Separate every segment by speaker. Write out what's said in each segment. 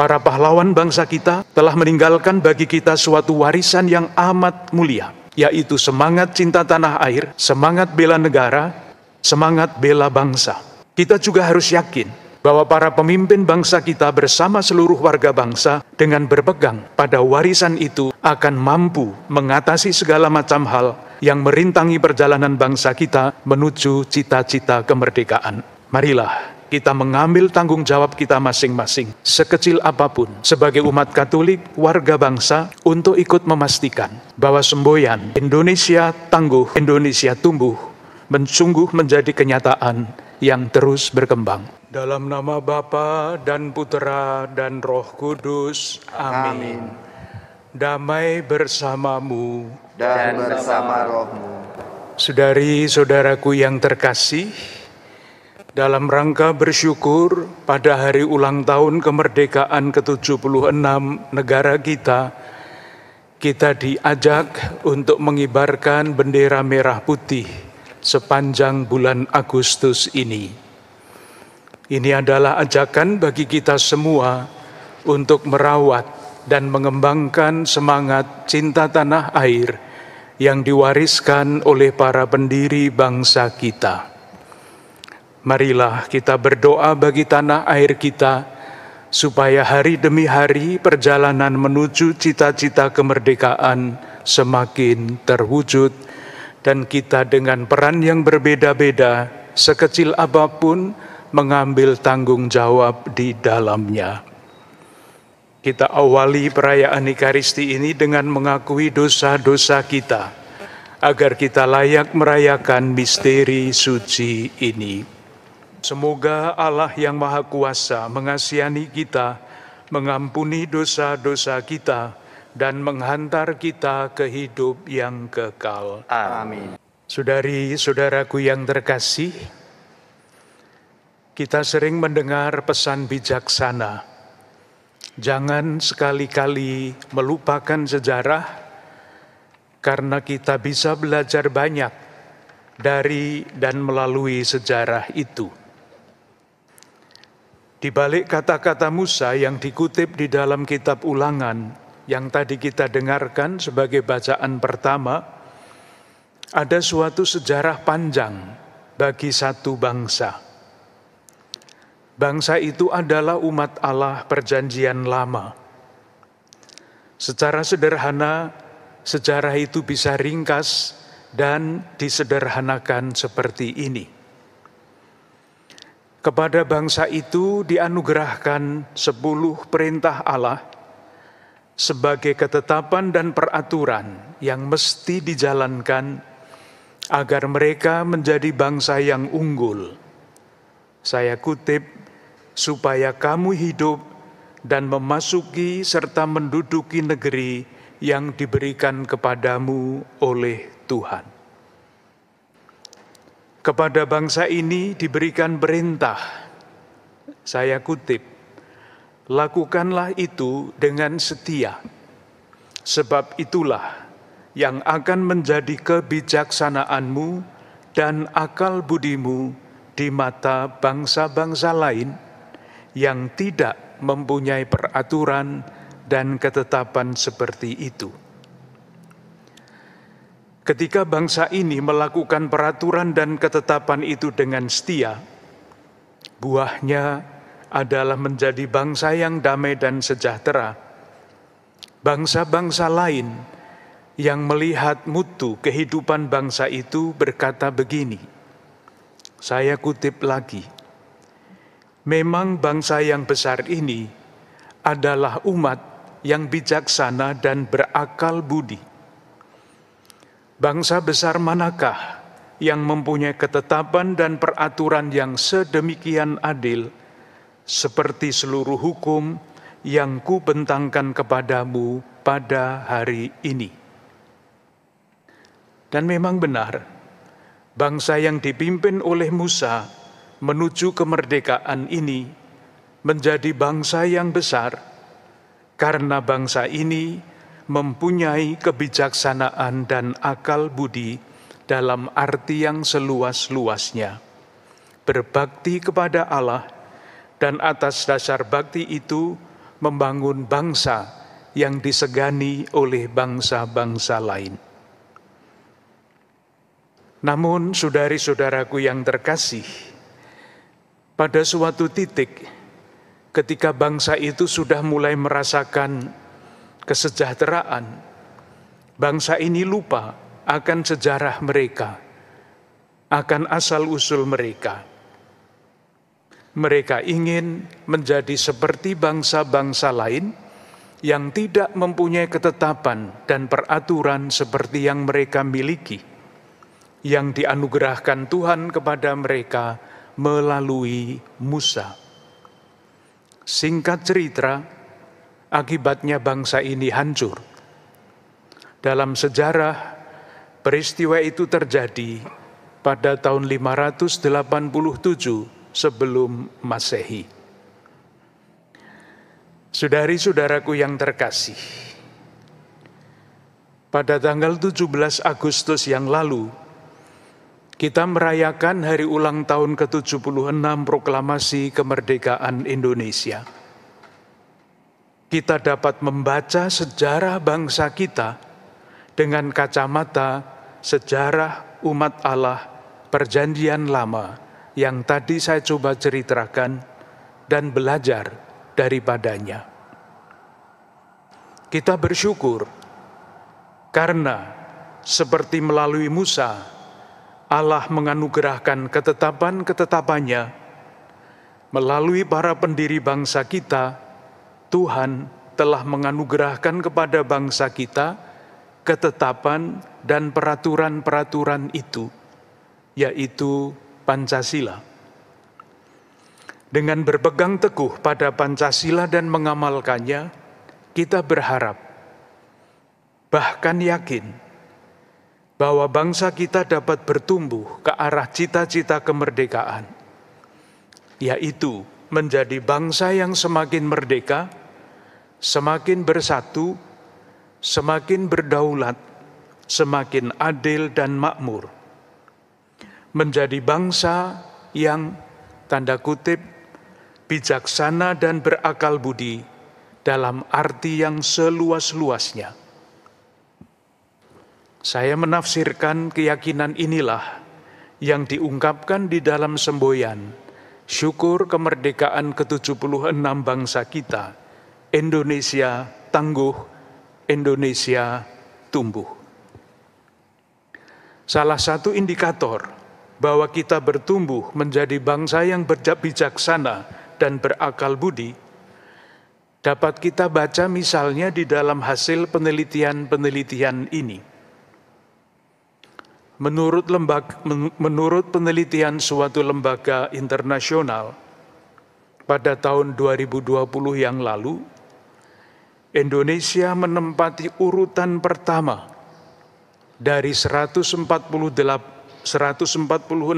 Speaker 1: Para pahlawan bangsa kita telah meninggalkan bagi kita suatu warisan yang amat mulia, yaitu semangat cinta tanah air, semangat bela negara, semangat bela bangsa. Kita juga harus yakin bahwa para pemimpin bangsa kita bersama seluruh warga bangsa dengan berpegang pada warisan itu akan mampu mengatasi segala macam hal yang merintangi perjalanan bangsa kita menuju cita-cita kemerdekaan. Marilah kita mengambil tanggung jawab kita masing-masing, sekecil apapun, sebagai umat Katolik, warga bangsa, untuk ikut memastikan bahwa semboyan Indonesia tangguh, Indonesia tumbuh, sungguh menjadi kenyataan yang terus berkembang. Dalam nama Bapa dan Putera dan Roh Kudus, amin. Damai bersamamu
Speaker 2: dan bersama rohmu.
Speaker 1: Saudari-saudaraku yang terkasih, dalam rangka bersyukur pada hari ulang tahun kemerdekaan ke-76 negara kita diajak untuk mengibarkan bendera merah putih sepanjang bulan Agustus ini. Ini adalah ajakan bagi kita semua untuk merawat dan mengembangkan semangat cinta tanah air yang diwariskan oleh para pendiri bangsa kita. Marilah kita berdoa bagi tanah air kita, supaya hari demi hari perjalanan menuju cita-cita kemerdekaan semakin terwujud, dan kita dengan peran yang berbeda-beda, sekecil apapun, mengambil tanggung jawab di dalamnya. Kita awali perayaan Ekaristi ini dengan mengakui dosa-dosa kita, agar kita layak merayakan misteri suci ini. Semoga Allah yang Maha Kuasa mengasihani kita, mengampuni dosa-dosa kita, dan menghantar kita ke hidup yang kekal.
Speaker 2: Amin.
Speaker 1: Saudari-saudaraku yang terkasih, kita sering mendengar pesan bijaksana. Jangan sekali-kali melupakan sejarah, karena kita bisa belajar banyak dari dan melalui sejarah itu. Di balik kata-kata Musa yang dikutip di dalam kitab Ulangan yang tadi kita dengarkan sebagai bacaan pertama, ada suatu sejarah panjang bagi satu bangsa. Bangsa itu adalah umat Allah perjanjian lama. Secara sederhana, sejarah itu bisa ringkas dan disederhanakan seperti ini. Kepada bangsa itu dianugerahkan 10 perintah Allah sebagai ketetapan dan peraturan yang mesti dijalankan agar mereka menjadi bangsa yang unggul. Saya kutip, supaya kamu hidup dan memasuki serta menduduki negeri yang diberikan kepadamu oleh Tuhan. Kepada bangsa ini diberikan perintah, saya kutip, lakukanlah itu dengan setia, sebab itulah yang akan menjadi kebijaksanaanmu dan akal budimu di mata bangsa-bangsa lain yang tidak mempunyai peraturan dan ketetapan seperti itu. Ketika bangsa ini melakukan peraturan dan ketetapan itu dengan setia, buahnya adalah menjadi bangsa yang damai dan sejahtera. Bangsa-bangsa lain yang melihat mutu kehidupan bangsa itu berkata begini, saya kutip lagi, memang bangsa yang besar ini adalah umat yang bijaksana dan berakal budi. Bangsa besar manakah yang mempunyai ketetapan dan peraturan yang sedemikian adil, seperti seluruh hukum yang kubentangkan kepadamu pada hari ini. Dan memang benar, bangsa yang dipimpin oleh Musa menuju kemerdekaan ini menjadi bangsa yang besar, karena bangsa ini mempunyai kebijaksanaan dan akal budi dalam arti yang seluas-luasnya. Berbakti kepada Allah, dan atas dasar bakti itu membangun bangsa yang disegani oleh bangsa-bangsa lain. Namun, saudari-saudaraku yang terkasih, pada suatu titik ketika bangsa itu sudah mulai merasakan kesejahteraan, bangsa ini lupa akan sejarah mereka, akan asal-usul mereka. Mereka ingin menjadi seperti bangsa-bangsa lain yang tidak mempunyai ketetapan dan peraturan seperti yang mereka miliki, yang dianugerahkan Tuhan kepada mereka melalui Musa. Singkat cerita, akibatnya bangsa ini hancur. Dalam sejarah, peristiwa itu terjadi pada tahun 587 sebelum Masehi. Saudari-saudaraku yang terkasih, pada tanggal 17 Agustus yang lalu, kita merayakan hari ulang tahun ke-76 Proklamasi Kemerdekaan Indonesia. Kita dapat membaca sejarah bangsa kita dengan kacamata sejarah umat Allah Perjanjian Lama yang tadi saya coba ceritakan dan belajar daripadanya. Kita bersyukur karena seperti melalui Musa, Allah menganugerahkan ketetapan-ketetapannya melalui para pendiri bangsa kita. Tuhan telah menganugerahkan kepada bangsa kita ketetapan dan peraturan-peraturan itu, yaitu Pancasila. Dengan berpegang teguh pada Pancasila dan mengamalkannya, kita berharap, bahkan yakin, bahwa bangsa kita dapat bertumbuh ke arah cita-cita kemerdekaan, yaitu menjadi bangsa yang semakin merdeka, semakin bersatu, semakin berdaulat, semakin adil dan makmur. Menjadi bangsa yang, tanda kutip, bijaksana dan berakal budi dalam arti yang seluas-luasnya. Saya menafsirkan keyakinan inilah yang diungkapkan di dalam semboyan syukur kemerdekaan ke-76 bangsa kita, Indonesia tangguh, Indonesia tumbuh. Salah satu indikator bahwa kita bertumbuh menjadi bangsa yang bijaksana dan berakal budi dapat kita baca misalnya di dalam hasil penelitian-penelitian ini. Menurut penelitian suatu lembaga internasional pada tahun 2020 yang lalu, Indonesia menempati urutan pertama dari 146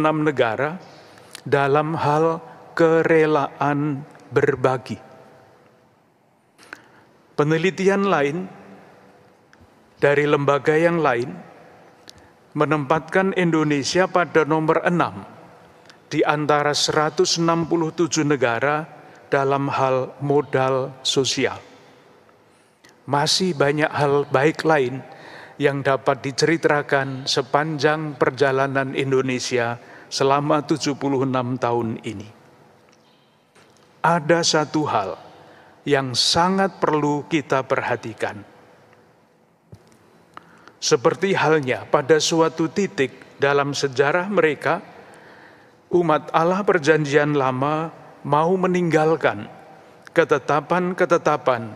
Speaker 1: negara dalam hal kerelaan berbagi. Penelitian lain dari lembaga yang lain menempatkan Indonesia pada nomor 6 di antara 167 negara dalam hal modal sosial. Masih banyak hal baik lain yang dapat diceritakan sepanjang perjalanan Indonesia selama 76 tahun ini. Ada satu hal yang sangat perlu kita perhatikan. Seperti halnya pada suatu titik dalam sejarah mereka, umat Allah Perjanjian Lama mau meninggalkan ketetapan-ketetapan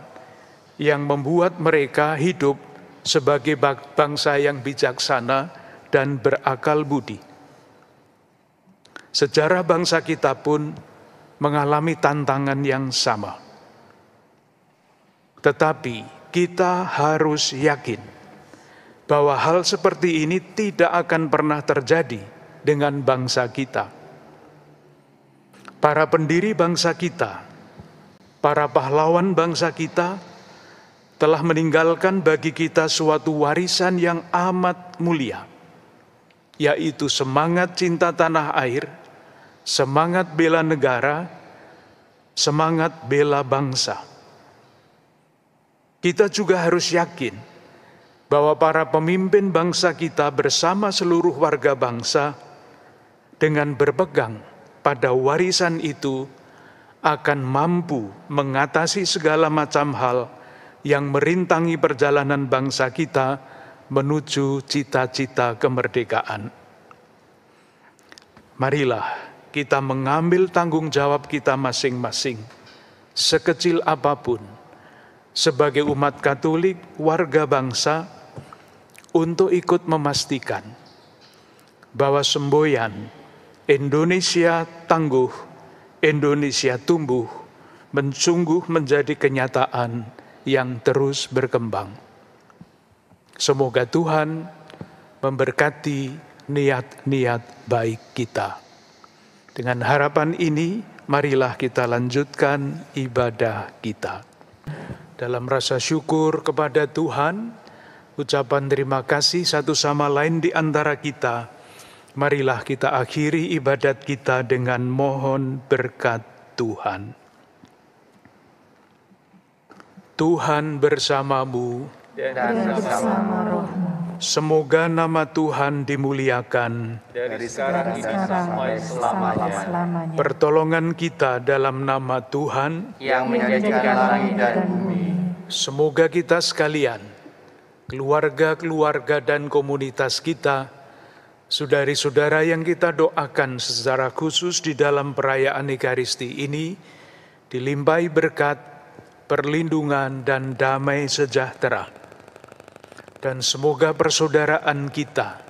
Speaker 1: yang membuat mereka hidup sebagai bangsa yang bijaksana dan berakal budi. Sejarah bangsa kita pun mengalami tantangan yang sama. Tetapi kita harus yakin bahwa hal seperti ini tidak akan pernah terjadi dengan bangsa kita. Para pendiri bangsa kita, para pahlawan bangsa kita telah meninggalkan bagi kita suatu warisan yang amat mulia, yaitu semangat cinta tanah air, semangat bela negara, semangat bela bangsa. Kita juga harus yakin bahwa para pemimpin bangsa kita bersama seluruh warga bangsa dengan berpegang pada warisan itu akan mampu mengatasi segala macam hal yang merintangi perjalanan bangsa kita menuju cita-cita kemerdekaan. Marilah kita mengambil tanggung jawab kita masing-masing, sekecil apapun, sebagai umat Katolik, warga bangsa, untuk ikut memastikan bahwa semboyan Indonesia tangguh, Indonesia tumbuh, sungguh menjadi kenyataan yang terus berkembang. Semoga Tuhan memberkati niat-niat baik kita. Dengan harapan ini, marilah kita lanjutkan ibadah kita. Dalam rasa syukur kepada Tuhan, ucapan terima kasih satu sama lain di antara kita, marilah kita akhiri ibadat kita dengan mohon berkat Tuhan. Tuhan bersamamu
Speaker 2: Dan bersama rohmu.
Speaker 1: Semoga nama Tuhan dimuliakan.
Speaker 2: Dari sekarang sampai selama-lamanya.
Speaker 1: Pertolongan kita dalam nama Tuhan
Speaker 2: Yang menjadikan langit dan bumi.
Speaker 1: Semoga kita sekalian, keluarga-keluarga dan komunitas kita, saudari-saudara yang kita doakan secara khusus di dalam perayaan Ekaristi ini, dilimpahi berkat, perlindungan, dan damai sejahtera. Dan semoga persaudaraan kita,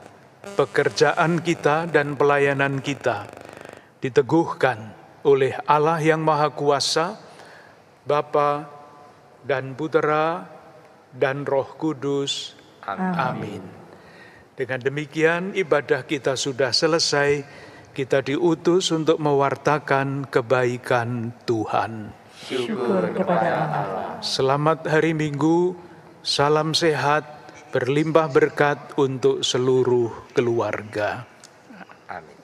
Speaker 1: pekerjaan kita, dan pelayanan kita diteguhkan oleh Allah yang Maha Kuasa, Bapa dan Putera dan Roh Kudus. Amin. Dengan demikian ibadah kita sudah selesai, kita diutus untuk mewartakan kebaikan Tuhan.
Speaker 2: Syukur kepada Allah.
Speaker 1: Selamat hari Minggu, salam sehat, berlimpah berkat untuk seluruh keluarga.
Speaker 2: Amin.